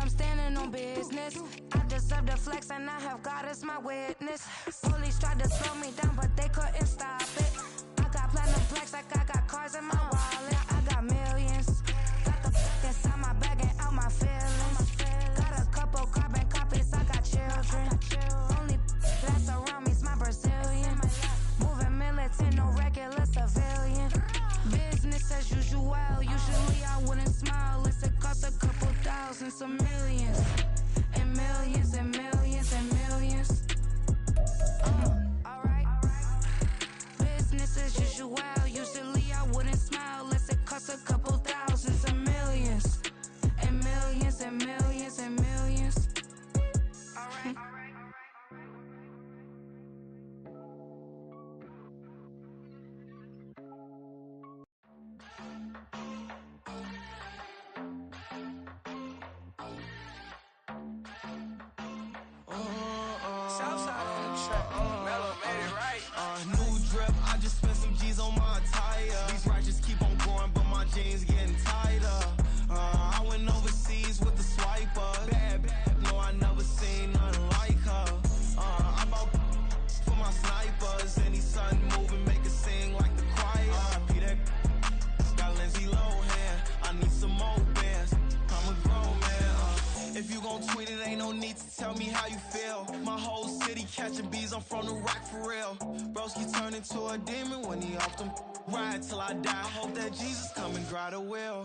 I'm standing on business. I deserve the flex and I have God as my witness. Police tried to slow me down, but they couldn't stop it. I got platinum plaques like I got cars in my wallet. I got millions. Got the inside my bag and out my feelings. Got a couple carbon copies, I got children. Only that's around me's my Brazilian. Moving militant, no regular civilian. Business as usual, usually I wouldn't smile. It costs a couple thousand, some millions. And millions and millions and millions. Alright. Business as usual, usually I wouldn't smile. It costs a couple thousand, some millions. And millions and millions and millions. Alright. New drip, I just spent some G's on my attire. These righteous keep on going, but my jeans getting tighter. I went overseas with the swiper. Bad, no, I never seen nothing like her. I bought for my snipers. Any sun moving, make it sing like the choir. Peter got Lindsay Lohan. I need some more bands. I'm a grown man. If you gon' tweet it, ain't no need to tell me how you feel. My whole city catching bees, I'm from the rock for real. Broski turn into a demon when he off them. Ride till I die, hope that Jesus come and grab the wheel.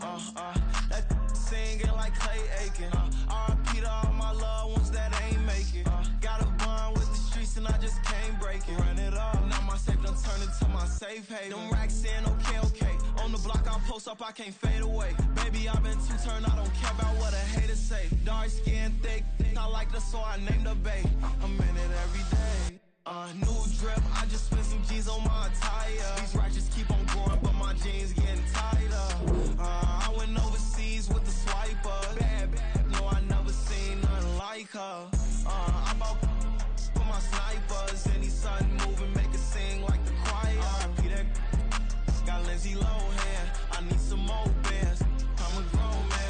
That singing like Clay Aiken. R.I.P. to all my loved ones that ain't make it. Got a bond with the streets and I just can't break it. Run it up, now my safe done turned into my safe haven. Them racks in, okay. On the block I'll post up, I can't fade away. Baby, I've been too turned, I don't care about what a hater say. Dark skin, thick, I like the so I named the bae. I'm in it every day. New drip, I just spent some G's on my attire. These righteous keep on going, but my jeans getting tighter. I went overseas with the swiper. Bad, no, I never seen nothing like her. I bought for my snipers. Any sun moving, make it sing like the choir. Peter got Lindsay Lohan. I need some more bands. I'm a grown man.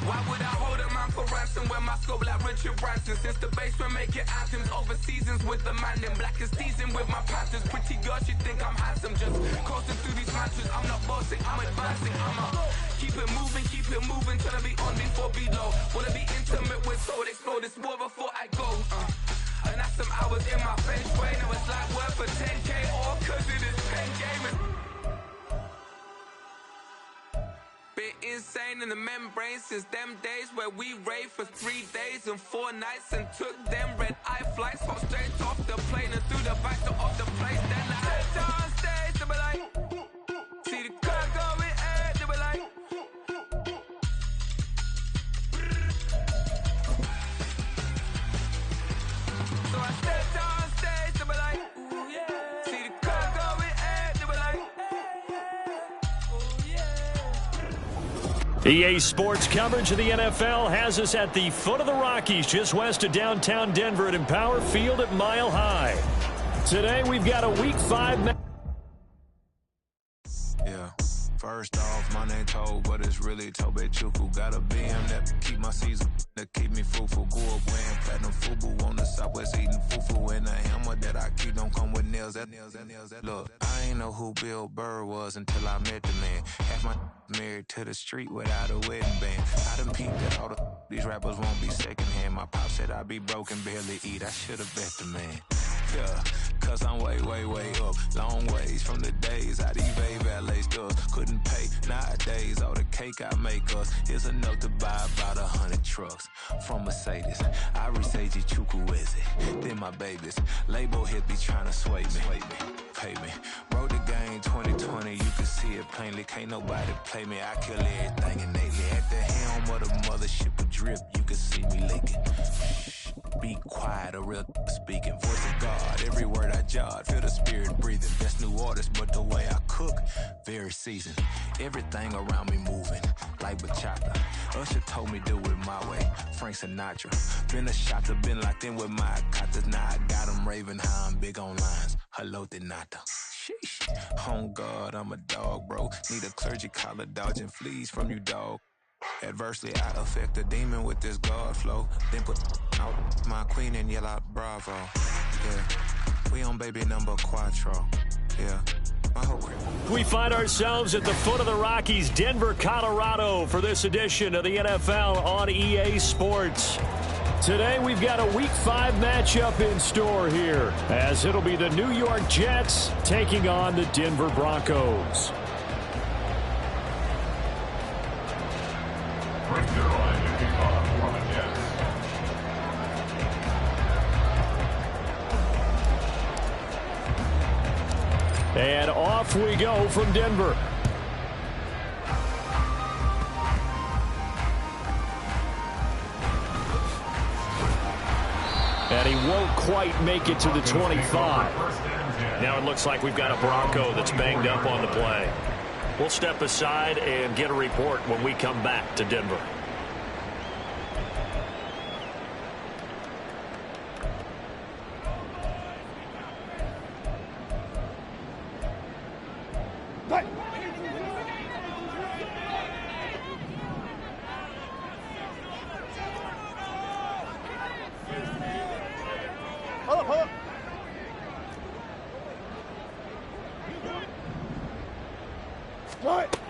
Why would I hold a man for ransom when my scope like Richard Branson? Since the basement making anthems over seasons with the man in black is teasing with my patterns. Pretty girl, she think I'm handsome. Just coasting through these matches. I'm not bossing, I'm advancing. Keep it moving, tryna be on before below. Wanna be intimate with soul, explore this war before I go. And that's some hours in my bench way. Now it's like work for 10K all cause it is pen gaming. Bit insane in the membrane since them days where we raved for 3 days and 4 nights and took them red eye flights. Hop straight off the plane and through the back door of the place. Then I stepped on stage, they were like, see the crowd going air, they were like, so I stepped on stage, they were like, ooh yeah. See the crowd going air, they were like, EA Sports coverage of the NFL has us at the foot of the Rockies, just west of downtown Denver at Empower Field at Mile High. Today we've got a Week 5 Yeah. First off, my name Tobe, but it's really Tobe Chuku. Got a BM that keep my season, that keep me fruitful. Grew up wearing platinum FUBU on the Southwest eating fufu. And the hammer that I keep don't come with nails. Look, I ain't know who Bill Burr was until I met the man. Half my married to the street without a wedding band. I done peeped that all these rappers won't be secondhand. My pop said I'd be broke and barely eat. I should've bet the man. Yeah, cause I'm way up. Long ways from the days I these valet stores couldn't pay. Nowadays, all the cake I make us is enough to buy about 100 trucks from Mercedes. I resage Chukwueze, then my babies. Label hit be trying to sway me. Pay me. Wrote the game 2020, you can see it plainly. Can't nobody play me. I kill everything innately. At the helm of the mothership with drip, you can see me leaking. Be quiet, a real speaking. Voice of God, every word I jot. Feel the spirit breathing. That's new artist, but the way I cook, very seasoned. Everything around me moving, like bachata. Usher told me do it my way. Frank Sinatra. Been a shotter, been locked in with my katas. Now I got them raving how I'm big on lines. Hello, Denata. Sheesh. On God, I'm a dog, bro. Need a clergy collar, dodging fleas from you, dog. Adversely, I affect the demon with this God flow. Then put out my queen and yell out bravo. Yeah, we on baby number quattro. Yeah, my whole crib. We find ourselves at the foot of the Rockies, Denver, Colorado, for this edition of the NFL on EA Sports. Today we've got a Week 5 matchup in store here, as it'll be the New York Jets taking on the Denver Broncos. And off we go from Denver. And he won't quite make it to the 25. Now it looks like we've got a Bronco that's banged up on the play. We'll step aside and get a report when we come back to Denver.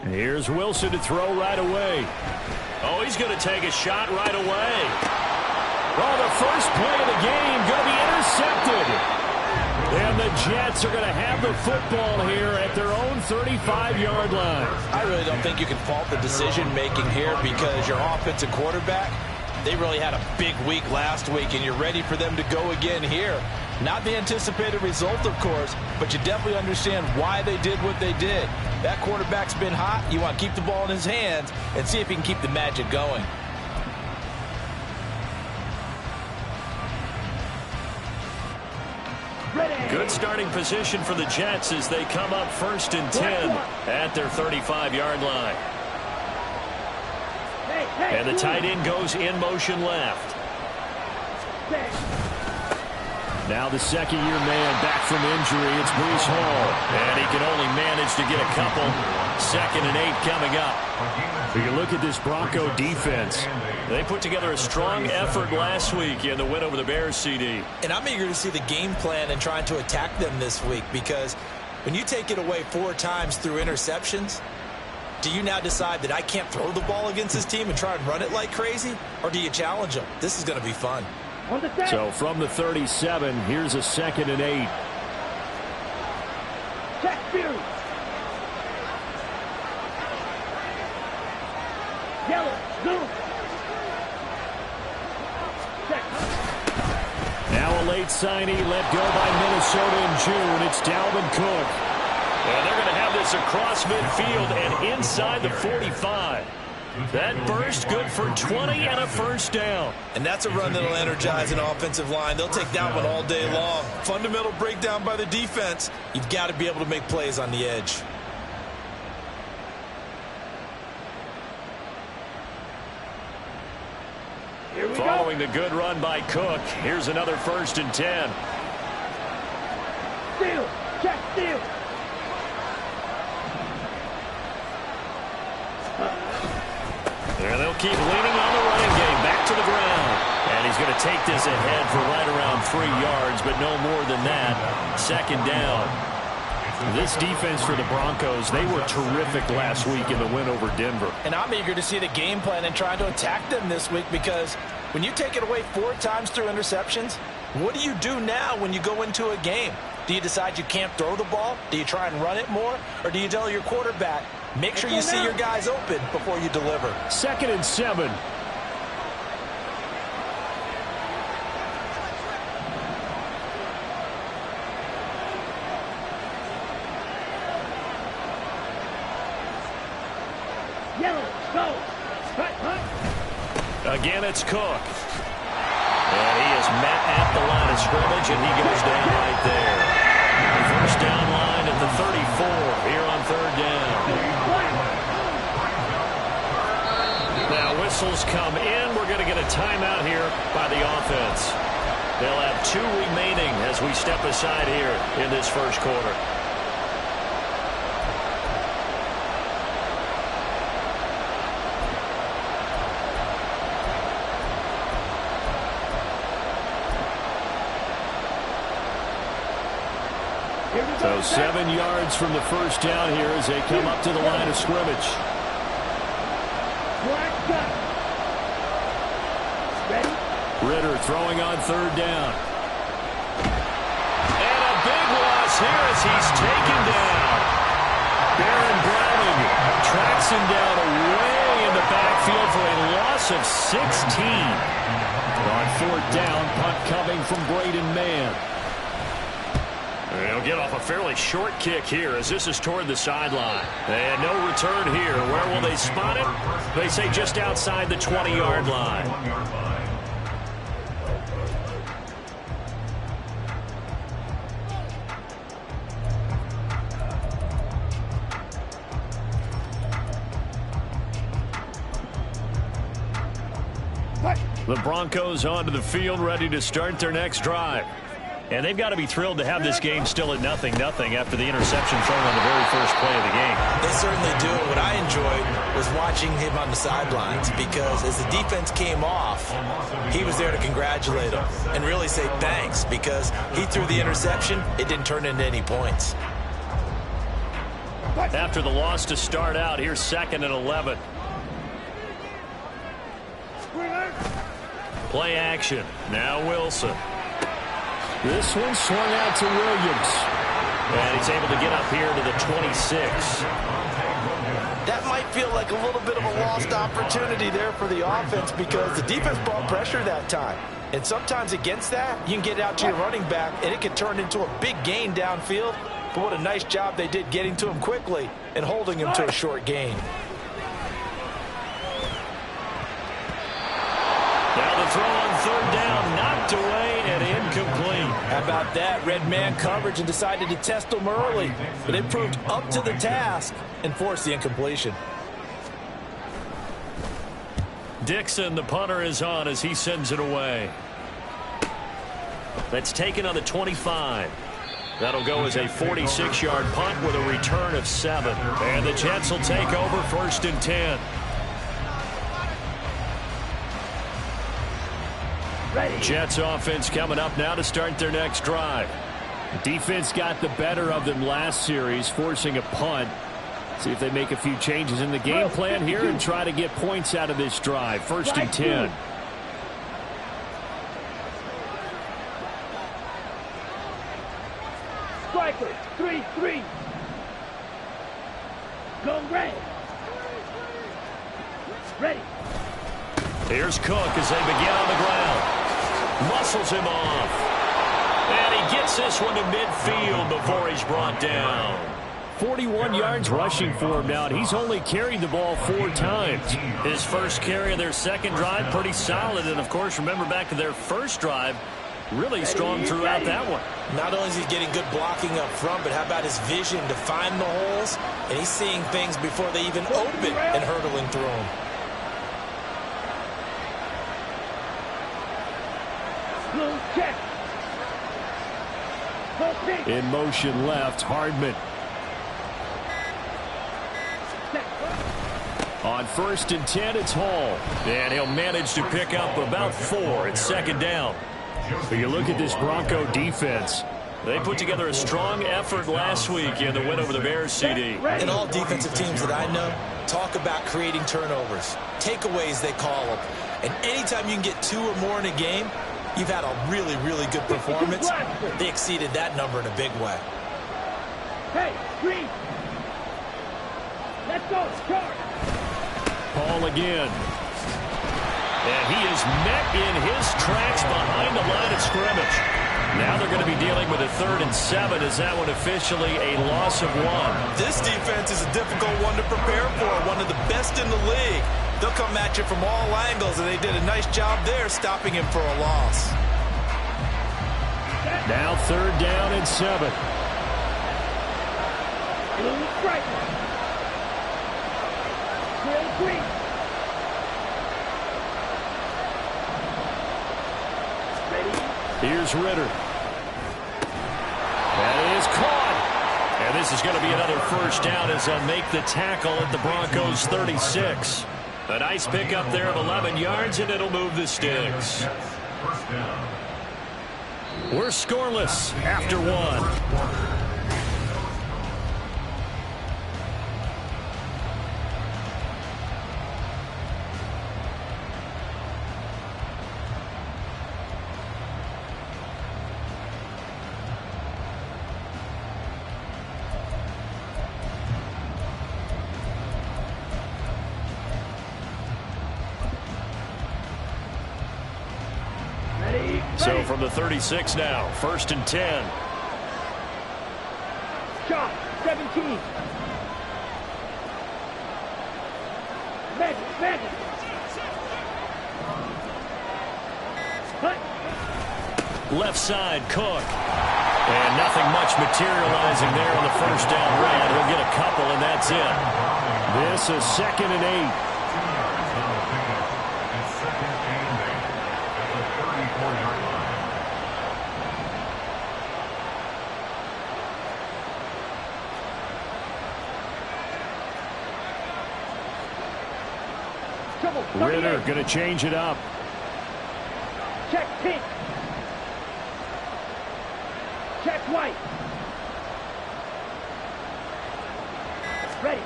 Here's Wilson to throw right away. Oh, he's going to take a shot right away. Oh, the first play of the game going to be intercepted. And the Jets are going to have the football here at their own 35-yard line. I really don't think you can fault the decision-making here because your offensive quarterback, they really had a big week last week, and you're ready for them to go again here. Not the anticipated result, of course, but you definitely understand why they did what they did. That quarterback's been hot. You want to keep the ball in his hands and see if he can keep the magic going. Good starting position for the Jets as they come up 1st and 10 at their 35-yard line. And the tight end goes in motion left. Now the second-year man back from injury. It's Breece Hall. And he can only manage to get a couple. 2nd and 8 coming up. If you look at this Bronco defense, they put together a strong effort last week in the win over the Bears, CD. And I'm eager to see the game plan and trying to attack them this week because when you take it away 4 times through interceptions, do you now decide that I can't throw the ball against this team and try and run it like crazy? Or do you challenge them? This is going to be fun. So from the 37, here's a 2nd and 8. Check Fury. Yellow, zoom. Check. Now a late signee let go by Minnesota in June. It's Dalvin Cook. And they're going to have this across midfield and inside the 45. That burst good for 20 and a first down. And that's a run that'll energize an offensive line. They'll take that one all day long. Fundamental breakdown by the defense. You've got to be able to make plays on the edge. Following the good run by Cook, here's another 1st and 10. Steal. Check steal. And they'll keep leaning on the running game. Back to the ground. And he's going to take this ahead for right around 3 yards, but no more than that. 2nd down. This defense for the Broncos, they were terrific last week in the win over Denver. And I'm eager to see the game plan and trying to attack them this week because when you take it away 4 times through interceptions, what do you do now when you go into a game? Do you decide you can't throw the ball? Do you try and run it more? Or do you tell your quarterback, make sure you see your guys open before you deliver? 2nd and 7. Yellow, go. Cut. Again, it's Cook. And he is at the line of scrimmage, and he goes down right there. First down line at the 34 here on third down. Now whistles come in. We're going to get a timeout here by the offense. They'll have 2 remaining as we step aside here in this first quarter. So 7 yards from the first down here as they come up to the line of scrimmage. Ritter throwing on third down. And a big loss here as he's taken down. Baron Browning tracks him down away in the backfield for a loss of 16. On fourth down, punt coming from Braden Mann. They'll get off a fairly short kick here as this is toward the sideline. And no return here. Where will they spot it? They say just outside the 20-yard line. The Broncos onto the field, ready to start their next drive. And they've got to be thrilled to have this game still at 0-0 after the interception thrown on the very first play of the game. They certainly do. What I enjoyed was watching him on the sidelines because as the defense came off, he was there to congratulate them and really say thanks because he threw the interception. It didn't turn into any points. After the loss to start out, here's 2nd and 11. Play action. Now Wilson. This one swung out to Williams. And he's able to get up here to the 26. That might feel like a little bit of a lost opportunity there for the offense because the defense brought pressure that time. And sometimes against that, you can get out to your running back, and it can turn into a big gain downfield. But what a nice job they did getting to him quickly and holding him to a short gain. Now the throw on third down, knocked away and incomplete. How about that? Red man coverage and decided to test them early. But it proved up to the task and forced the incompletion. Dixon, the punter, is on as he sends it away. That's taken on the 25. That'll go as a 46-yard punt with a return of 7. And the Jets will take over 1st and 10. Jets offense coming up now to start their next drive. Defense got the better of them last series, forcing a punt. See if they make a few changes in the game plan here and try to get points out of this drive. 1st and 10. Striker, 3-3. Go red. Ready. Here's Cook as they begin on the ground. Muscles him off. And he gets this one to midfield before he's brought down. 41 yards rushing for him now, and he's only carried the ball 4 times. His first carry of their second drive, pretty solid. And, of course, remember back to their first drive, really strong throughout that one. Not only is he getting good blocking up front, but how about his vision to find the holes? And he's seeing things before they even open and hurdling through them. Check. In motion left, Hardman. On 1st and 10, it's Hall. And he'll manage to pick up about 4 at 2nd down. But you look at this Bronco defense. They put together a strong effort last week in the win over the Bears, CD. And all defensive teams that I know talk about creating turnovers. Takeaways, they call them. And anytime you can get 2 or more in a game, you've had a really, really good performance. They exceeded that number in a big way. Hey, Green. Let's go. Charge. Paul again. And he is met in his tracks behind the line of scrimmage. Now they're going to be dealing with a 3rd and 7. Is that one officially a loss of 1? This defense is a difficult one to prepare for. One of the best in the league. They'll come at you from all angles, and they did a nice job there stopping him for a loss. Now 3rd down and 7. Blue striker. Clear green. Ready. Here's Ritter. That is caught. And this is going to be another 1st down as they'll make the tackle at the Broncos 36. A nice pickup there of 11 yards, and it'll move the sticks. We're scoreless after 1. So from the 36 now, 1st and 10. Shot, 17. Magic. Cut. Left side, Cook. And nothing much materializing there on the 1st down run. He'll get a couple, and that's it. This is 2nd and 8. Ritter going to change it up. Check pink. Check white. Ready.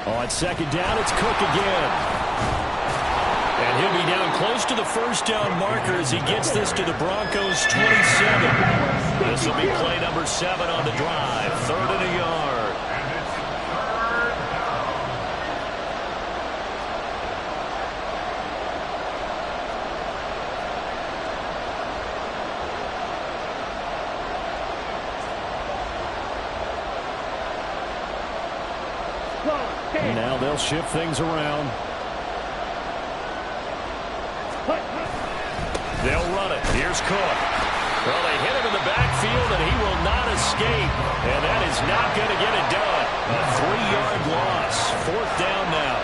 On 2nd down, it's Cook again. And he'll be down close to the 1st down marker as he gets this to the Broncos 27. This will be play number 7 on the drive. 3rd and a yard. Now they'll shift things around. They'll run it. Here's Cook. Well, they hit him in the backfield, and he will not escape. And that is not going to get it done. A 3-yard loss. 4th down now.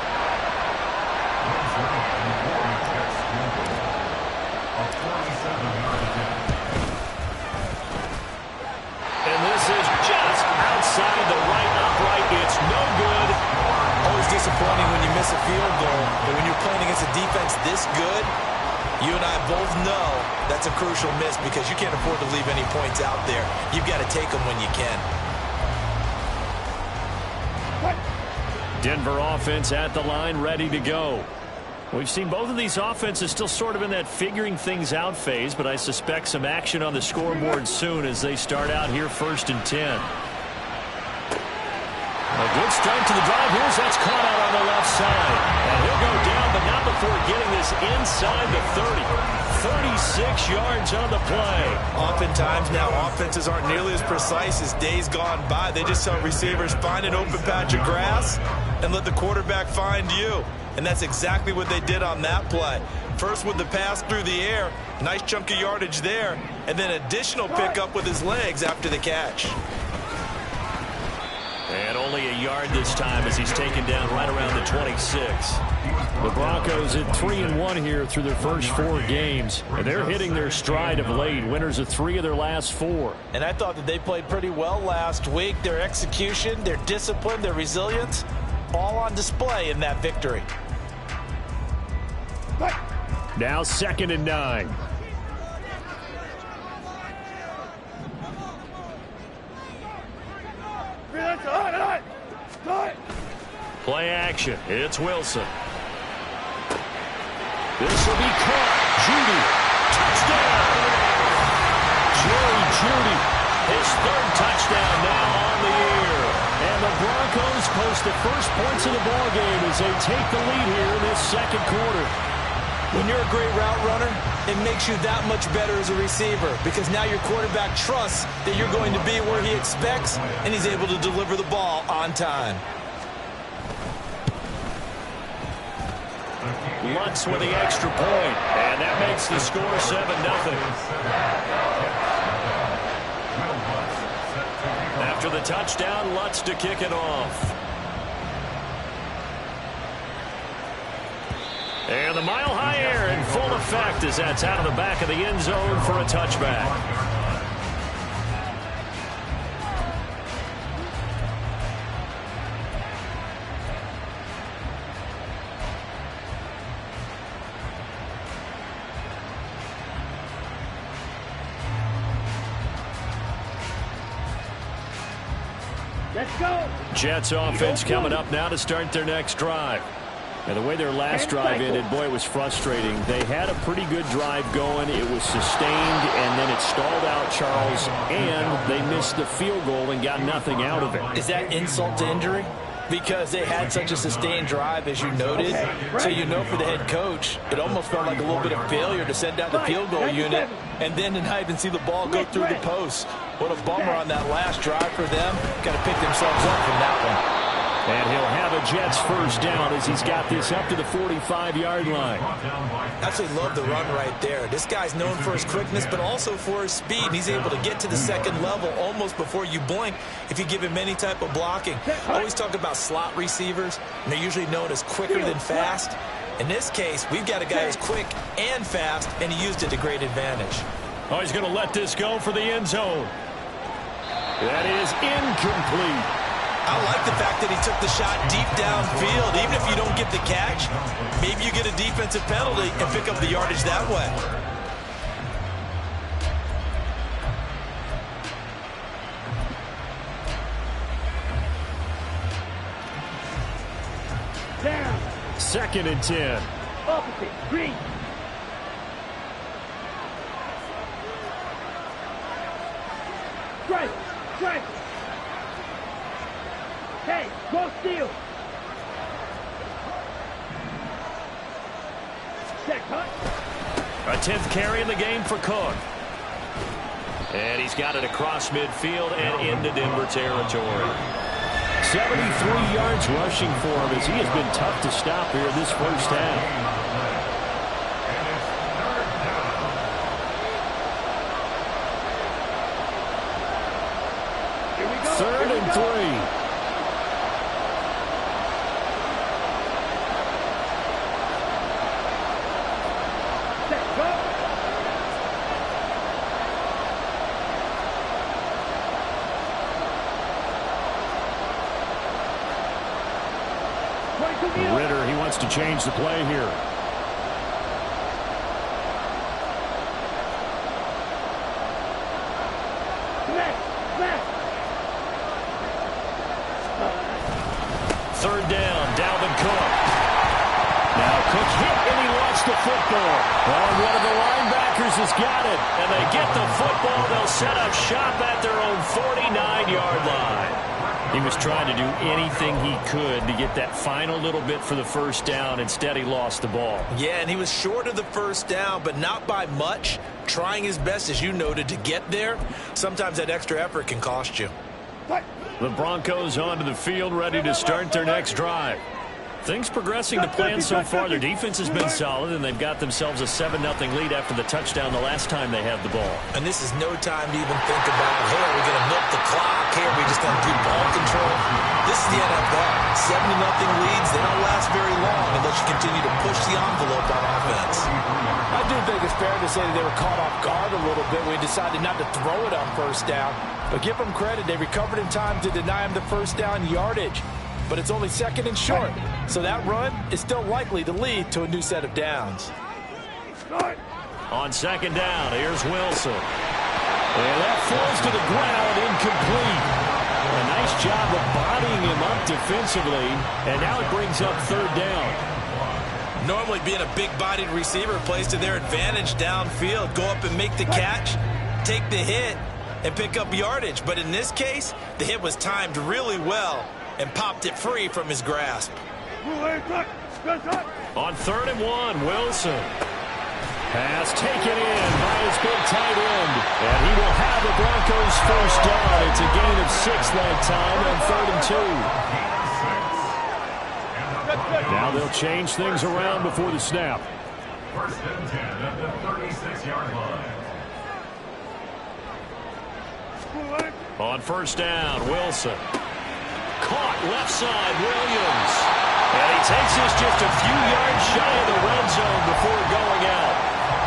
And this is just outside the right upright. It's no good. Always disappointing when you miss a field goal, but when you're playing against a defense this good, you and I both know that's a crucial miss because you can't afford to leave any points out there. You've got to take them when you can. Denver offense at the line, ready to go. We've seen both of these offenses still sort of in that figuring things out phase, but I suspect some action on the scoreboard soon as they start out here 1st and 10. A good start to the drive. Here's that's caught out on the left side. And he'll go down, but not before getting this inside the 30. 36 yards on the play. Oftentimes now offenses aren't nearly as precise as days gone by. They just tell receivers, find an open patch of grass and let the quarterback find you. And that's exactly what they did on that play. First with the pass through the air, nice chunk of yardage there, and then additional pickup with his legs after the catch. And only a yard this time as he's taken down right around the 26. The Broncos at 3-1 here through their first 4 games. And they're hitting their stride of late. Winners of 3 of their last 4. And I thought that they played pretty well last week. Their execution, their discipline, their resilience, all on display in that victory. Now 2nd and 9. Play action. It's Wilson. This will be caught. Jeudy. Touchdown. Jerry Jeudy. His 3rd touchdown now on the year. And the Broncos post the first points of the ballgame as they take the lead here in this 2nd quarter. When you're a great route runner, it makes you that much better as a receiver because now your quarterback trusts that you're going to be where he expects and he's able to deliver the ball on time. Lutz with the extra point, and that makes the score 7-0. the touchdown. Lutz to kick it off. And the mile-high air in full effect as that's out of the back of the end zone for a touchback. Let's go. Jets offense coming up now to start their next drive. And the way their last drive ended, boy, it was frustrating. They had a pretty good drive going. It was sustained, and then it stalled out, Charles, and they missed the field goal and got nothing out of it. Is that insult to injury? Because they had such a sustained drive, as you noted. So you know for the head coach, it almost felt like a little bit of failure to send out the field goal unit and then to not even see the ball go through the post. What a bummer on that last drive for them. Got to pick themselves up from that one. And he'll have a Jets first down as he's got this up to the 45-yard line. Absolutely love the run right there. This guy's known for his quickness, but also for his speed. He's able to get to the second level almost before you blink if you give him any type of blocking. I always talk about slot receivers, and they're usually known as quicker than fast. In this case, we've got a guy who's quick and fast, and he used it to great advantage. Oh, he's going to let this go for the end zone. That is incomplete. I like the fact that he took the shot deep downfield. Even if you don't get the catch, maybe you get a defensive penalty and pick up the yardage that way. Down. 2nd and 10. Opposite. Green. Strike. Strike. Hey, go steal. Check, huh? A 10th carry in the game for Cook. And he's got it across midfield and into Denver territory. 73 yards rushing for him as he has been tough to stop here this first half. Here we go. 3rd and 3. Ritter, he wants to change the play here. Third down, Dalvin Cook. Now Cook hit and he lost the football. And one of the linebackers has got it. And they get the football. They'll set up shop at their own 49-yard line. He was trying to do anything he could to get that final little bit for the first down. Instead, he lost the ball. Yeah, and he was short of the first down, but not by much. Trying his best, as you noted, to get there. Sometimes that extra effort can cost you. The Broncos onto the field, ready to start their next drive. Things progressing to plan so far. Their defense has been solid, and they've got themselves a 7-0 lead after the touchdown the last time they had the ball. And this is no time to even think about, hey, are we going to milk the clock? Hey, are we just going to do ball control? This is the NFL. 7-0 leads, they don't last very long unless you continue to push the envelope on offense. I do think it's fair to say that they were caught off guard a little bit when we decided not to throw it on first down. But give them credit, they recovered in time to deny him the first down yardage. But it's only 2nd and short, so that run is still likely to lead to a new set of downs. On 2nd down, here's Wilson. And that falls to the ground, incomplete. A nice job of bodying him up defensively, and now it brings up 3rd down. Normally being a big-bodied receiver plays to their advantage downfield. Go up and make the catch, take the hit, and pick up yardage. But in this case, the hit was timed really well and popped it free from his grasp. On 3rd and 1, Wilson. Pass taken in by his big tight end. And he will have the Broncos first down. It's a gain of 6 that time on 3rd and 2. Now they'll change things around before the snap. 1st and 10 at the 36-yard line. On first down, Wilson. Caught left side, Williams. And he takes this just a few yards shy of the red zone before going out.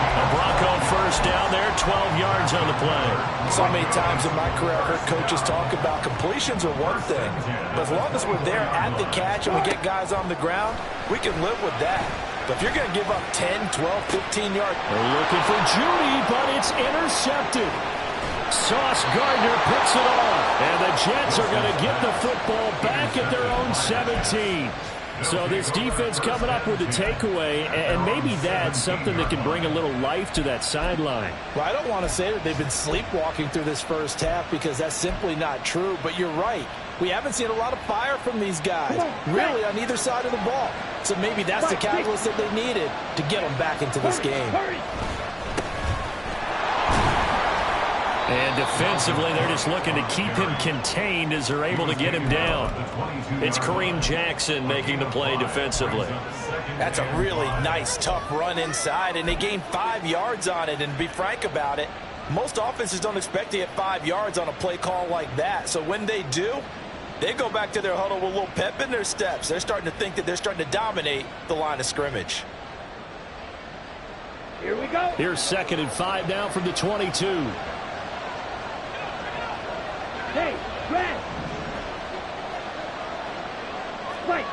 A Bronco first down there, 12 yards on the play. So many times in my career, I've heard coaches talk about completions are one thing. But as long as we're there at the catch and we get guys on the ground, we can live with that. But if you're going to give up 10, 12, 15 yards. They're looking for Judy, but it's intercepted. Sauce Gardner picks it off. And the Jets are going to get the football back at their own 17. So this defense coming up with a takeaway, and maybe that's something that can bring a little life to that sideline. Well, I don't want to say that they've been sleepwalking through this first half because that's simply not true, but you're right. We haven't seen a lot of fire from these guys, really, on either side of the ball. So maybe that's the catalyst that they needed to get them back into this game. And defensively, they're just looking to keep him contained as they're able to get him down. It's Kareem Jackson making the play defensively. That's a really nice, tough run inside, and they gained 5 yards on it. And to be frank about it, most offenses don't expect to get 5 yards on a play call like that. So when they do, they go back to their huddle with a little pep in their steps. They're starting to think that they're starting to dominate the line of scrimmage. Here we go. Here's 2nd and 5 now from the 22. Hey, red. White.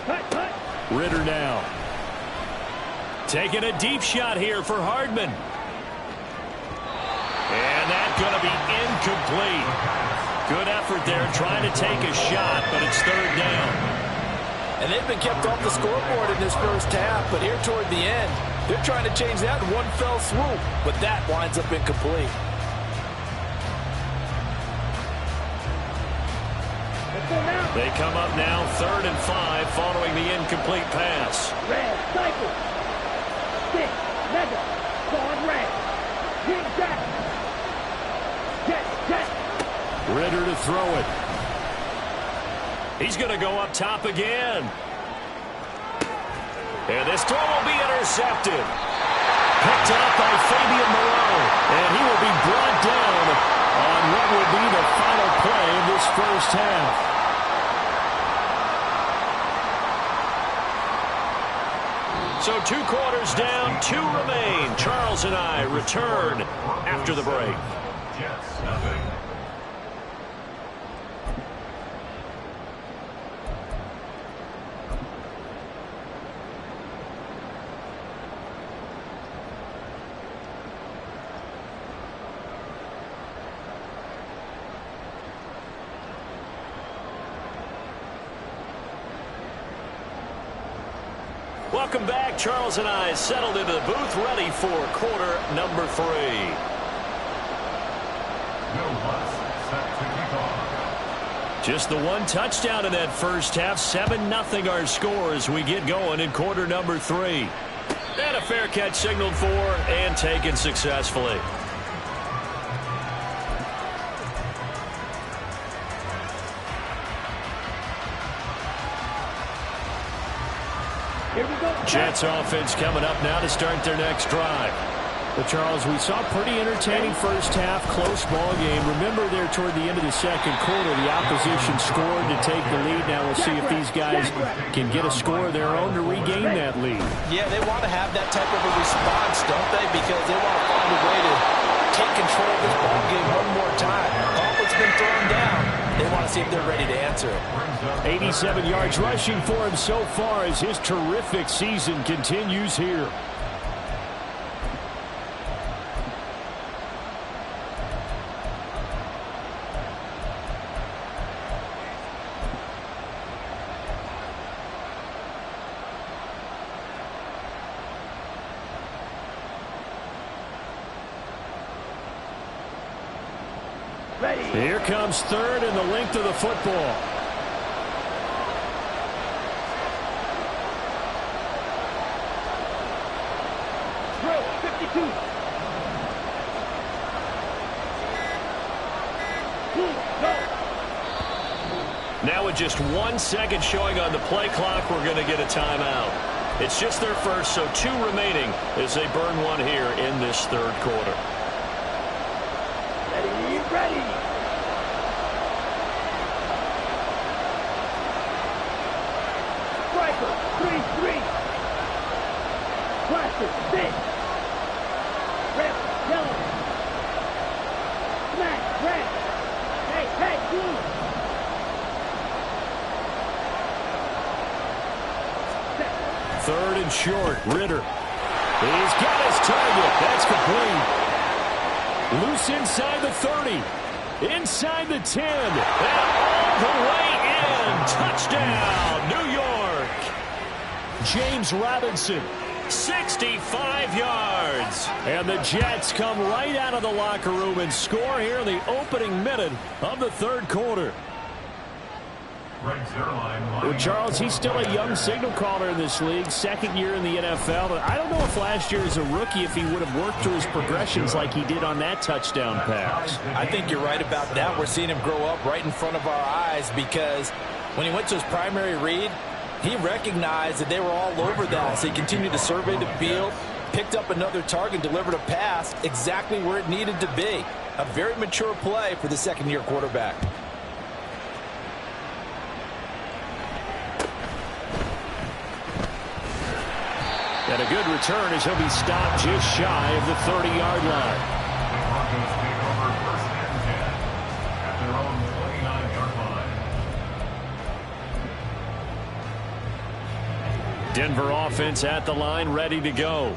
Cut. Ritter now. Taking a deep shot here for Hardman. And that's going to be incomplete. Good effort there trying to take a shot, but it's 3rd down. And they've been kept off the scoreboard in this first half, but here toward the end, they're trying to change that in one fell swoop, but that winds up incomplete. They come up now 3rd and 5 following the incomplete pass. Red, cycle. 6, mega, forward red. King Jack. Jet. Ritter to throw it. He's going to go up top again. And this throw will be intercepted. Picked up by Fabian Moreau. And he will be brought down on what will be the final play of this first half. So 2 quarters down, 2 remain. Charles and I return after the break. Jets, nothing. Welcome back. Charles and I settled into the booth, ready for quarter number 3. No less, set to kick off. Just the 1 touchdown in that first half. 7-0 our score as we get going in quarter number 3. And a fair catch signaled for and taken successfully. Jets offense coming up now to start their next drive. But Charles, we saw a pretty entertaining first half, close ball game. Remember there toward the end of the second quarter, the opposition scored to take the lead. Now we'll see if these guys can get a score of their own to regain that lead. Yeah, they want to have that type of a response, don't they? Because they want to find a way to take control of this ball game one more time. Gauntlet's been thrown down. They want to see if they're ready to answer it. 87 yards rushing for him so far as his terrific season continues here. Here comes 3rd and the length of the football. Drill 52. Now with just 1 second showing on the play clock, we're going to get a timeout. It's just their first, so 2 remaining as they burn 1 here in this 3rd quarter. Ready. ready. Striker, 3-3. Blaster, 6. Ref, yellow. Smack, red. Hey, blue. Third and short. Ritter. He's got his target. That's complete. Loose inside the 30. Inside the 10. And all the way in. Touchdown, New York. James Robinson, 65 yards. And the Jets come right out of the locker room and score here in the opening minute of the third quarter. Well, Charles, he's still a young signal caller in this league, second year in the NFL. But I don't know if last year as a rookie if he would have worked through his progressions like he did on that touchdown pass. I think you're right about that. We're seeing him grow up right in front of our eyes because when he went to his primary read, he recognized that they were all over that. So he continued to survey the field, picked up another target, delivered a pass exactly where it needed to be. A very mature play for the second-year quarterback. And a good return as he'll be stopped just shy of the 30-yard line. The Broncos take over first and 10 at their own 29-yard line. Denver offense at the line, ready to go.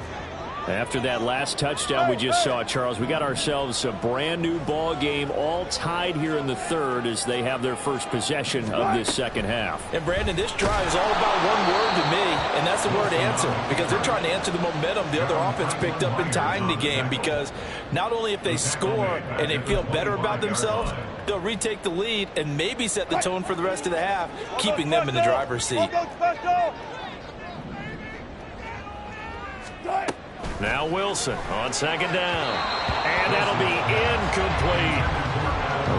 After that last touchdown we just saw, Charles, we got ourselves a brand new ball game, all tied here in the third as they have their first possession of this second half. And Brandon, this drive is all about one word to me, and that's the word answer, because they're trying to answer the momentum the other offense picked up in tying the game, because not only if they score and they feel better about themselves, they'll retake the lead and maybe set the tone for the rest of the half, keeping them in the driver's seat. Now Wilson on second down. And that'll be incomplete.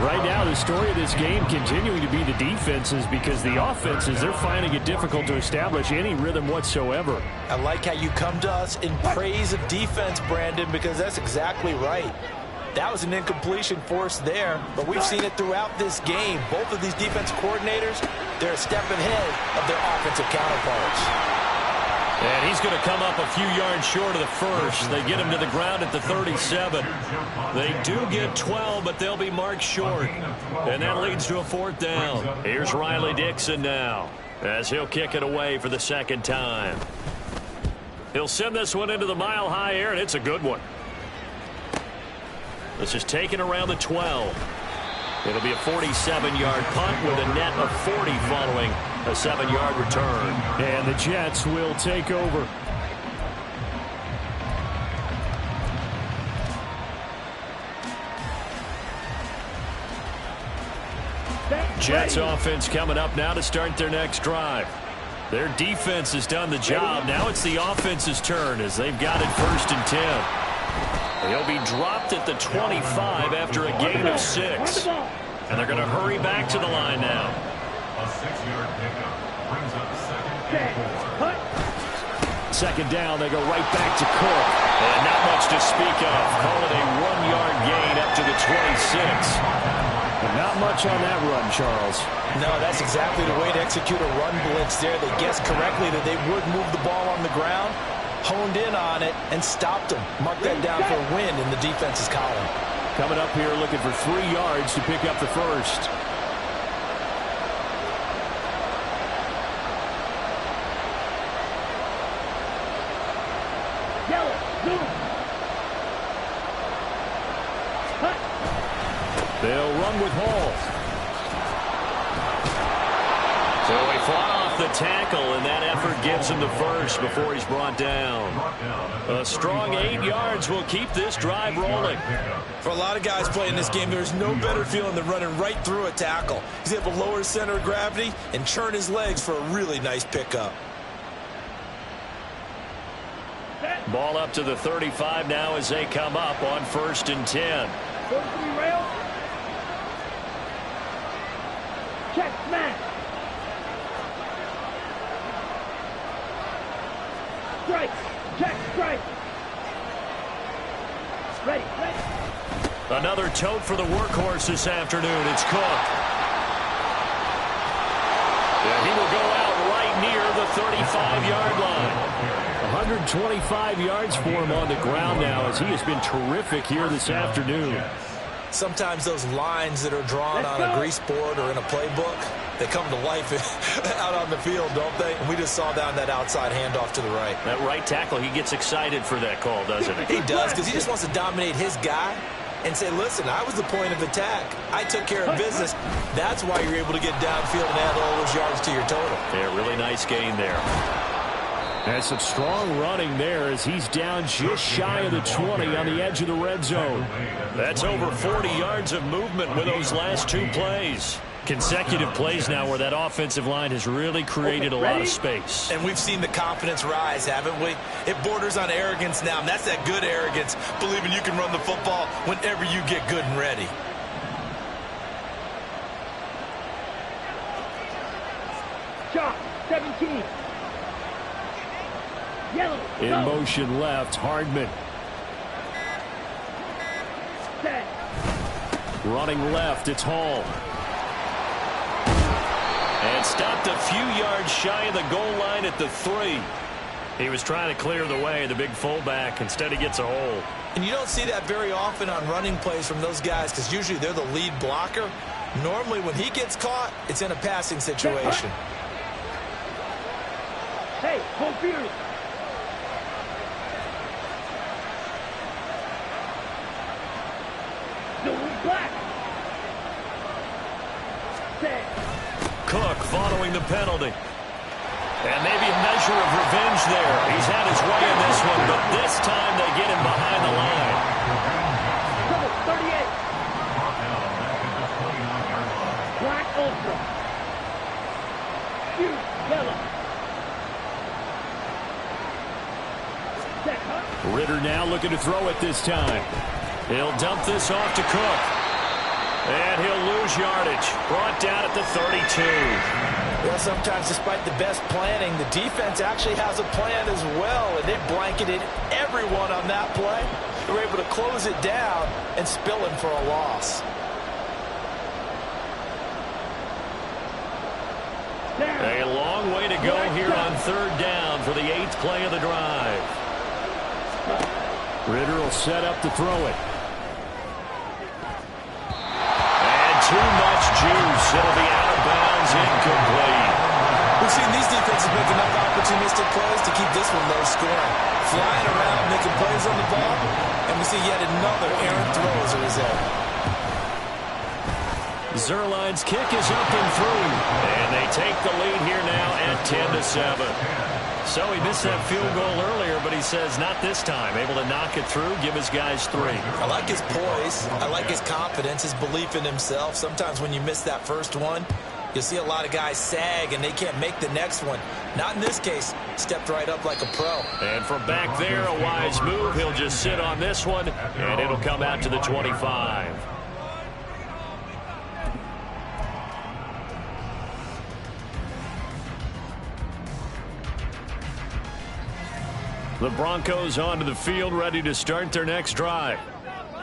Right now, the story of this game continuing to be the defenses because the offenses, they're finding it difficult to establish any rhythm whatsoever. I like how you come to us in praise of defense, Brandon, because that's exactly right. That was an incompletion forced there, but we've seen it throughout this game. Both of these defense coordinators, they're a step ahead of their offensive counterparts. And he's going to come up a few yards short of the first. They get him to the ground at the 37. They do get 12, but they'll be marked short. And that leads to a fourth down. Here's Riley Dixon now as he'll kick it away for the second time. He'll send this one into the mile-high air, and it's a good one. This is taken around the 12. It'll be a 47-yard punt with a net of 40 following a 7-yard return. And the Jets will take over. Jets offense coming up now to start their next drive. Their defense has done the job. Now it's the offense's turn as they've got it first and 10. He'll be dropped at the 25 after a gain of 6. And they're going to hurry back to the line now. A 6-yard pickup brings up second and 4. Second down, they go right back to Cook. And not much to speak of. Call it a 1-yard gain up to the 26. But not much on that run, Charles. No, that's exactly the way to execute a run blitz there. They guessed correctly that they would move the ball on the ground, honed in on it, and stopped them. Mark that down for a win in the defense's column. Coming up here looking for 3 yards to pick up the first. Yellow, blue. They'll run with Hall. So he fought off the tackle, and that effort gives him the first before he's brought down. A strong 8 yards will keep this drive rolling. For a lot of guys playing this game, there's no better feeling than running right through a tackle. He's able to lower his center of gravity and churn his legs for a really nice pickup. Ball up to the 35 now as they come up on first and 10. Rail. Check, smash. Strike. Check, strike. Ready. Another tote for the workhorse this afternoon. It's Cook. Yeah, he will go out right near the 35-yard line. 125 yards for him on the ground now as he has been terrific here this afternoon. Sometimes those lines that are drawn on a grease board or in a playbook, they come to life out on the field, don't they? And we just saw down that outside handoff to the right. That right tackle, he gets excited for that call, doesn't he? He does, because he just wants to dominate his guy and say, listen, I was the point of attack. I took care of business. That's why you're able to get downfield and add all those yards to your total. Yeah, really nice gain there. And some strong running there as he's down just shy of the 20 on the edge of the red zone. That's over 40 yards of movement with those last two plays. Consecutive plays now where that offensive line has really created a lot of space. And we've seen the confidence rise, haven't we? It borders on arrogance now, and that's that good arrogance, believing you can run the football whenever you get good and ready. Shot, 17. Yellow. In motion left, Hardman. Set. Running left, it's Hall. And stopped a few yards shy of the goal line at the 3. He was trying to clear the way, the big fullback. Instead, he gets a hole. And you don't see that very often on running plays from those guys because usually they're the lead blocker. Normally, when he gets caught, it's in a passing situation. Hey, hold fierce. Black. Set. Cook following the penalty. And maybe a measure of revenge there. He's had his way in this one, but this time they get him behind the line. Double 38. Black ultra. Huge yellow. Set, huh? Ritter now looking to throw it this time. He'll dump this off to Cook. And he'll lose yardage. Brought down at the 32. Well, sometimes despite the best planning, the defense actually has a plan as well, and they blanketed everyone on that play. They were able to close it down and spill him for a loss. A long way to go here on third down for the 8th play of the drive. Ritter will set up to throw it. Too much juice. It'll be out of bounds, incomplete. We've seen these defenses make enough opportunistic plays to keep this one low scoring. Flying around, making plays on the ball, and we see yet another errant throw as a result. Zerline's kick is up and through, and they take the lead here now at 10-7. So he missed that field goal earlier, but he says not this time. Able to knock it through, give his guys 3. I like his poise. I like his confidence, his belief in himself. Sometimes when you miss that first one, you'll see a lot of guys sag and they can't make the next one. Not in this case. Stepped right up like a pro. And from back there, a wise move. He'll just sit on this one, and it'll come out to the 25. The Broncos onto the field, ready to start their next drive.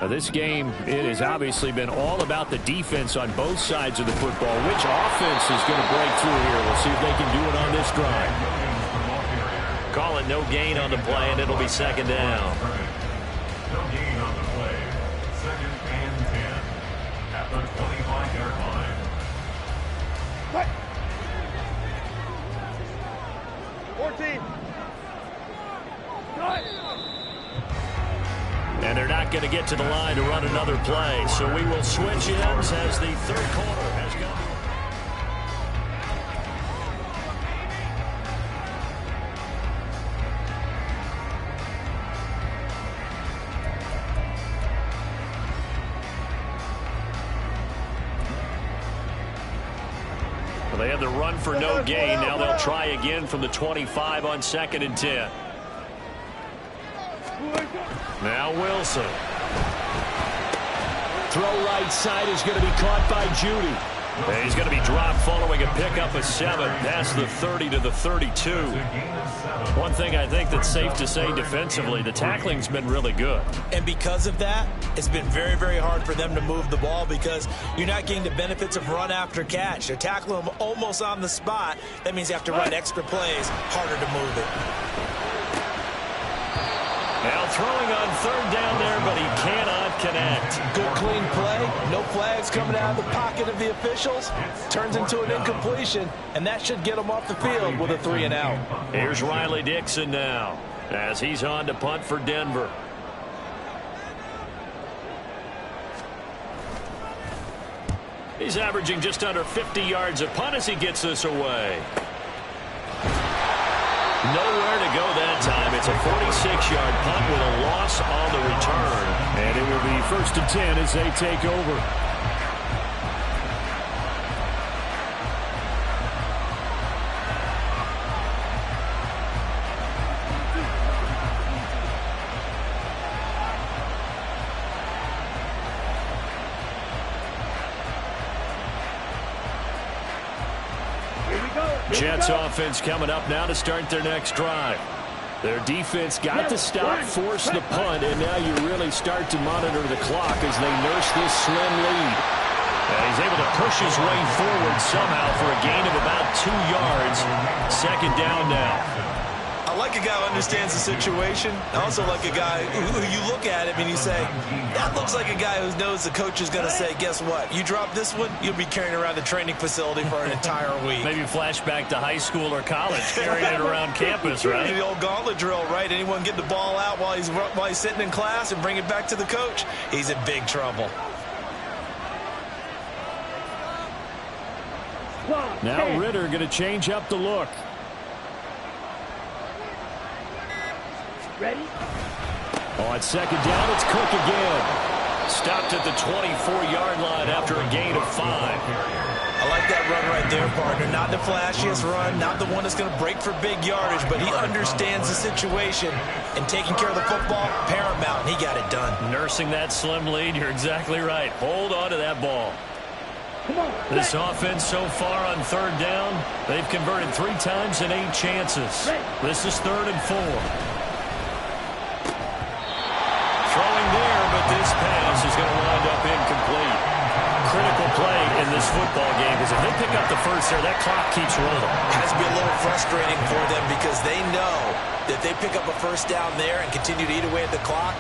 Now this game, it has obviously been all about the defense on both sides of the football. Which offense is going to break through here? We'll see if they can do it on this drive. Call it no gain on the play, and it'll be second down. No gain on the play. 2nd and 10 at the 25-yard line. What? 14. And they're not going to get to the line to run another play. So we will switch ends as the third quarter has come. Well, they had the run for no gain. Now they'll try again from the 25 on 2nd and 10. Now Wilson. Throw right side is going to be caught by Judy. And he's going to be dropped following a pickup of 7 past the 30 to the 32. One thing I think that's safe to say defensively, the tackling's been really good. And because of that, it's been very, very hard for them to move the ball because you're not getting the benefits of run after catch. They're tackling them almost on the spot. That means you have to run extra plays, harder to move it. Now throwing on 3rd down there, but he cannot connect. Good clean play. No flags coming out of the pocket of the officials. Turns into an incompletion, and that should get him off the field with a 3-and-out. Here's Riley Dixon now as he's on to punt for Denver. He's averaging just under 50 yards a punt as he gets this away. Nowhere to go that time. It's a 46-yard punt with a loss on the return. And it will be 1st and 10 as they take over. Jets offense coming up now to start their next drive. Their defense got the stop, force the punt, and now you really start to monitor the clock as they nurse this slim lead. And he's able to push his way forward somehow for a gain of about 2 yards. 2nd down now. I like a guy who understands the situation. I also like a guy who you look at him and you say, that looks like a guy who knows the coach is going to say, guess what? You drop this one, you'll be carrying around the training facility for an entire week. Maybe flashback to high school or college, carrying it around campus, right? The old gauntlet drill, right? Anyone get the ball out while he's sitting in class and bring it back to the coach, he's in big trouble. Now Ritter going to change up the look. Ready? On 2nd down, it's Cook again. Stopped at the 24-yard line after a gain of 5. I like that run right there, partner. Not the flashiest run, not the one that's going to break for big yardage, but he understands the situation, and taking care of the football, paramount, and he got it done. Nursing that slim lead, you're exactly right. Hold on to that ball. This offense so far on 3rd down, they've converted 3 times in 8 chances. This is 3rd and 4. Throwing there, but this pass is going to wind up incomplete. Critical play in this football game because if they pick up the first there, that clock keeps rolling. Has to be a little frustrating for them because they know that if they pick up a 1st down there and continue to eat away at the clock,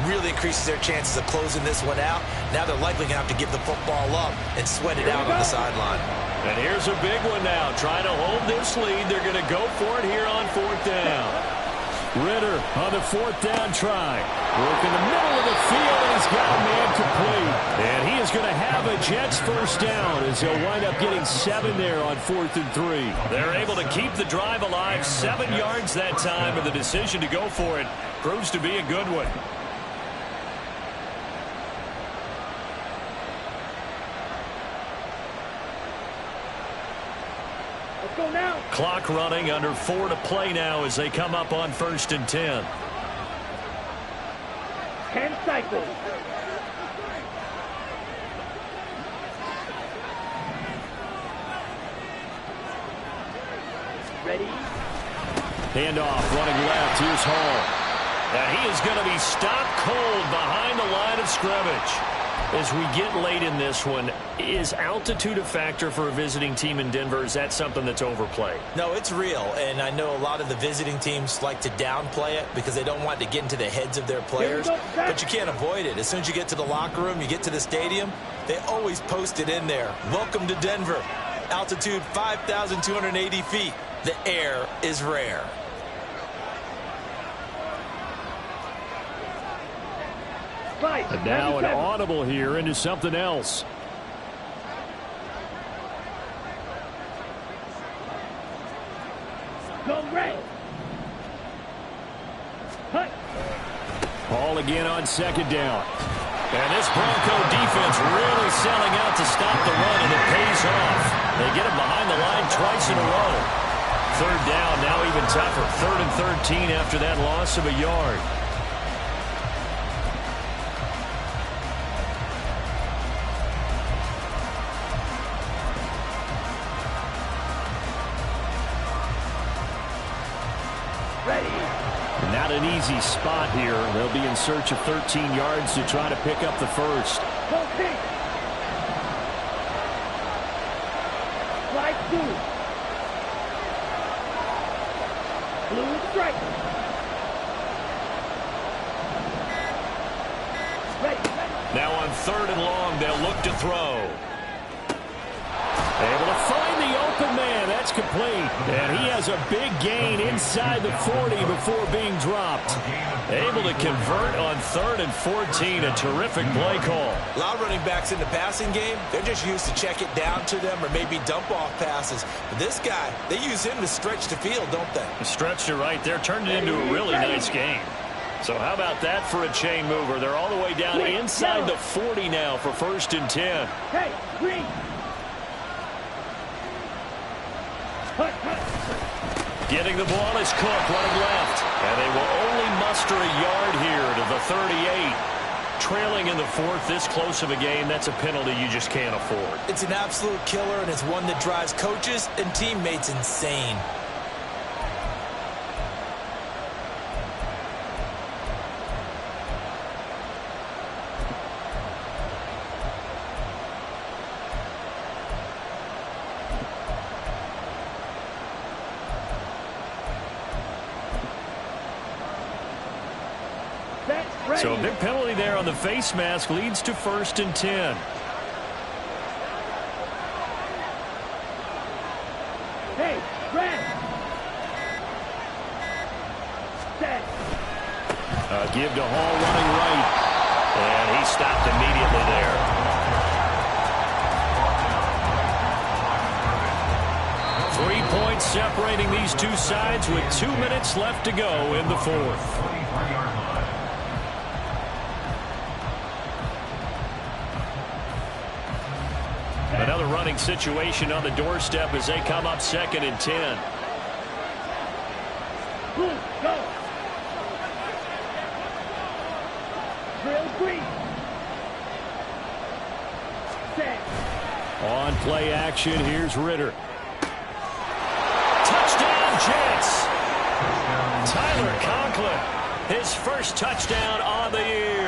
really increases their chances of closing this one out. Now they're likely going to have to give the football up and sweat it out on the sideline. And here's a big one now. Trying to hold this lead. They're going to go for it here on 4th down. Ritter on the 4th down try. Work in the middle of the field, and he's got a man complete. And he is going to have a Jets 1st down as he'll wind up getting 7 there on 4th and 3. They're able to keep the drive alive. 7 yards that time, and the decision to go for it proves to be a good one. Clock running, under 4 to play now as they come up on 1st and 10. 10 cycles. Ready? Handoff, running left. Here's Hall. And he is going to be stopped cold behind the line of scrimmage. As we get late in this one, is altitude a factor for a visiting team in Denver? Is that something that's overplayed? No, it's real, and I know a lot of the visiting teams like to downplay it because they don't want to get into the heads of their players, but you can't avoid it. As soon as you get to the locker room, you get to the stadium, they always post it in there. Welcome to Denver. Altitude 5,280 feet. The air is rare. And now an audible here into something else. Go red. Ball again on 2nd down. And this Bronco defense really selling out to stop the run, and it pays off. They get him behind the line twice in a row. 3rd down, now even tougher. 3rd and 13 after that loss of a yard. an easy spot here. They'll be in search of 13 yards to try to pick up the first. Okay. Strike 2. Blue strike. Now on 3rd and long, they'll look to throw. Able to find the open man. That's complete. And he has a big gain inside the 40 before being dropped. Able to convert on 3rd and 14. A terrific play call. A lot of running backs in the passing game, they're just used to check it down to them or maybe dump off passes. But this guy, they use him to stretch the field, don't they? Stretched it right there. Turned it into a really nice game. So how about that for a chain mover? They're all the way down inside the 40 now for 1st and 10. Hey, green. Getting the ball is Cook running left. And they will only muster a yard here to the 38. Trailing in the 4th, this close of a game, that's a penalty you just can't afford. It's an absolute killer, and it's one that drives coaches and teammates insane. So a big penalty there on the face mask leads to 1st and 10. Hey, red. Set. A give to Hall running right. And he stopped immediately there. Three points separating these two sides with 2 minutes left to go in the 4th. Another running situation on the doorstep as they come up 2nd and 10. Go. Drill green. Set. On play action, here's Ritter. Touchdown, Jets. Tyler Conklin, his first touchdown on the year.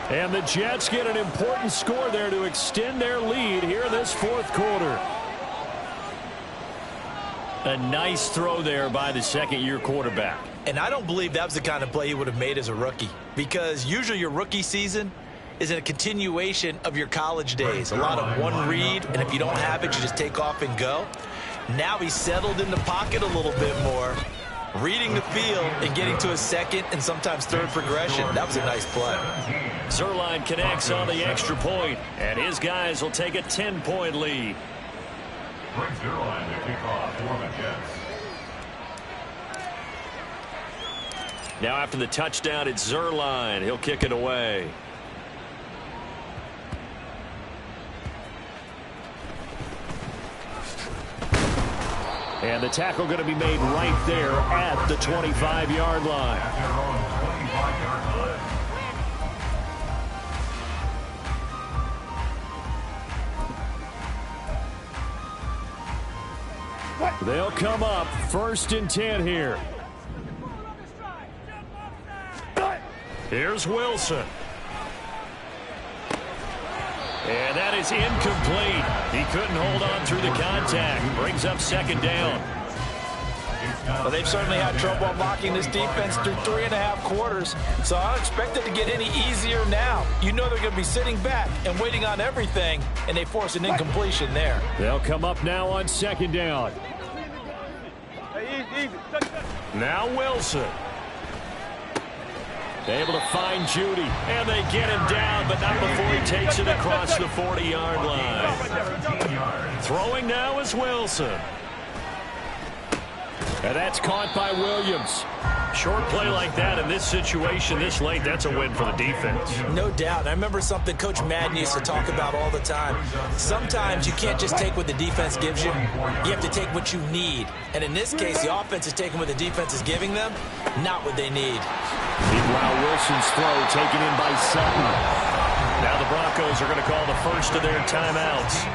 And the Jets get an important score there to extend their lead here in this 4th quarter. A nice throw there by the second-year quarterback. And I don't believe that was the kind of play he would have made as a rookie, because usually your rookie season is a continuation of your college days. A lot of one read, and if you don't have it, you just take off and go. Now he's settled in the pocket a little bit more, reading the field and getting to a second and sometimes third progression. That was a nice play. Zuerlein connects on the extra point, and his guys will take a 10-point lead. Brings Zuerlein to kick off for the Jets. Now after the touchdown, it's Zuerlein. He'll kick it away. And the tackle going to be made right there at the 25-yard line. At their own 25-yard line. They'll come up 1st and 10 here. Here's Wilson. And that is incomplete. He couldn't hold on through the contact. Brings up 2nd down. Well, they've certainly had trouble unlocking this defense through 3.5 quarters, so I don't expect it to get any easier now. You know they're going to be sitting back and waiting on everything, and they force an incompletion there. They'll come up now on 2nd down. Now Wilson. Able to find Judy. And they get him down, but not before he takes it across the 40-yard line. Throwing now is Wilson. And that's caught by Williams. Short play like that in this situation this late, that's a win for the defense. No doubt. I remember something Coach Madden used to talk about all the time. Sometimes you can't just take what the defense gives you. You have to take what you need. And in this case, the offense is taking what the defense is giving them, not what they need. Meanwhile, Wilson's throw taken in by Sutton. Now the Broncos are going to call the first of their timeouts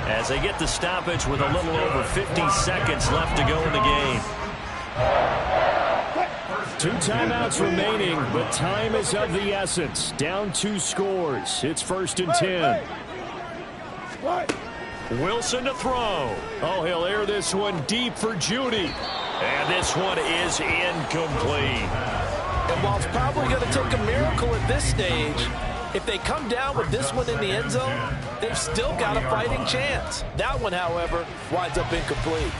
as they get the stoppage with a little over 50 seconds left to go in the game. 2 timeouts remaining, but time is of the essence. Down 2 scores. It's 1st and 10. Wilson to throw. Oh, he'll air this one deep for Judy. And this one is incomplete. And while it's probably going to take a miracle at this stage, if they come down with this one in the end zone, they've still got a fighting chance. That one, however, winds up incomplete.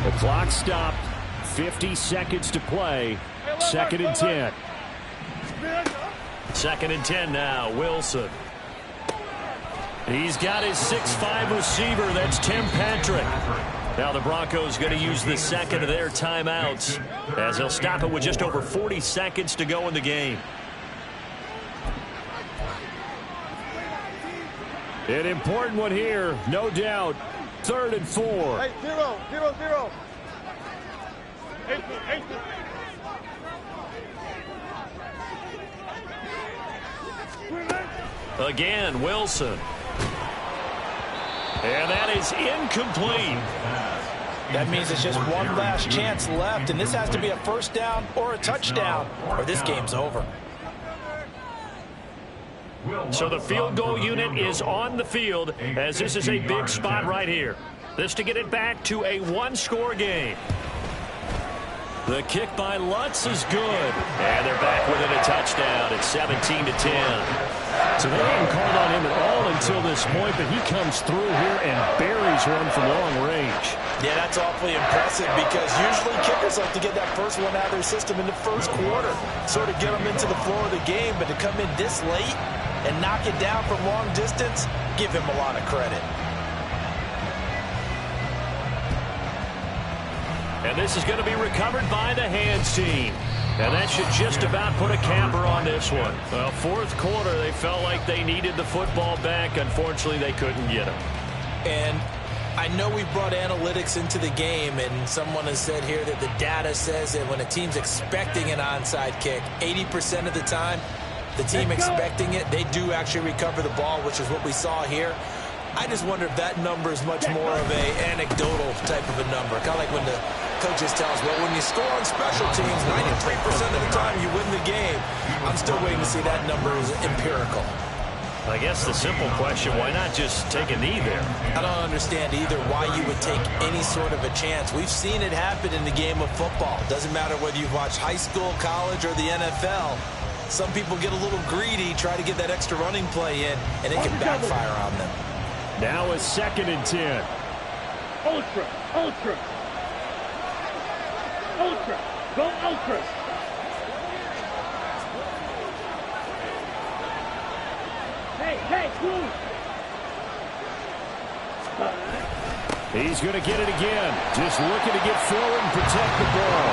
The clock stopped. 50 seconds to play. 2nd and 10. 2nd and 10 now. Wilson. He's got his 6'5" receiver. That's Tim Patrick. Now the Broncos going to use the second of their timeouts as they'll stop it with just over 40 seconds to go in the game. An important one here, no doubt. 3rd and 4. Hey, 0-0-0. Again, Wilson. And that is incomplete. That means it's just one last chance left, and this has to be a 1st down or a touchdown, or this game's over. So the field goal unit is on the field as this is a big spot right here. This to get it back to a 1-score game. The kick by Lutz is good. And they're back within a touchdown at 17-10. So they haven't called on him at all until this point, but he comes through here and buries one from long range. Yeah, that's awfully impressive because usually kickers like to get that first one out of their system in the 1st quarter, sort of get them into the flow of the game, but to come in this late and knock it down from long distance, give him a lot of credit. And this is going to be recovered by the hands team. And that should just about put a capper on this one. Well, 4th quarter, they felt like they needed the football back. Unfortunately, they couldn't get him. And I know we brought analytics into the game, and someone has said here that the data says that when a team's expecting an onside kick, 80% of the time, the team expecting it, they do actually recover the ball, which is what we saw here. I just wonder if that number is much more of a anecdotal type of a number. Kind of like when the coaches tell us, well, when you score on special teams, 93% of the time you win the game. I'm still waiting to see that number is empirical. I guess the simple question, why not just take a knee there? I don't understand either why you would take any sort of a chance. We've seen it happen in the game of football. It doesn't matter whether you watch high school, college, or the NFL. Some people get a little greedy, try to get that extra running play in, and it can backfire on them. Now a 2nd and 10. Ultra. Go Ultra. Hey, Cruz. He's going to get it again. Just looking to get forward and protect the ball.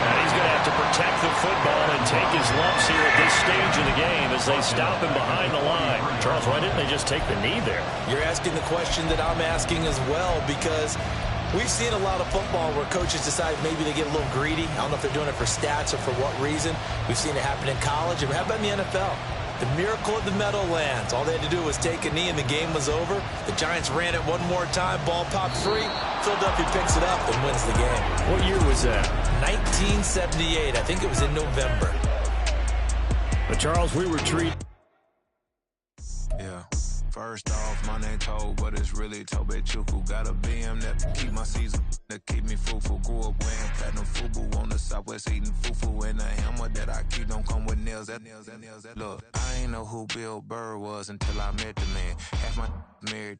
And he's going to have to protect the football and take his lumps here at this stage of the game as they stop him behind the line. Charles, why didn't they just take the knee there? You're asking the question that I'm asking as well, because we've seen a lot of football where coaches decide maybe they get a little greedy. I don't know if they're doing it for stats or for what reason. We've seen it happen in college. And how about in the NFL? The miracle of the Meadowlands. All they had to do was take a knee and the game was over. The Giants ran it one more time. Ball popped free. Philadelphia picks it up and wins the game. What year was that? 1978. I think it was in November. But Charles, we were treated. Yeah. First off, my name Tobe, but it's really Tobe Chuku. Got a BM that keep my season, that keep me fruitful. Grew up wearing platinum FUBU on the Southwest eating fufu. And a hammer that I keep don't come with nails. Look, I ain't know who Bill Burr was until I met the man. Half my married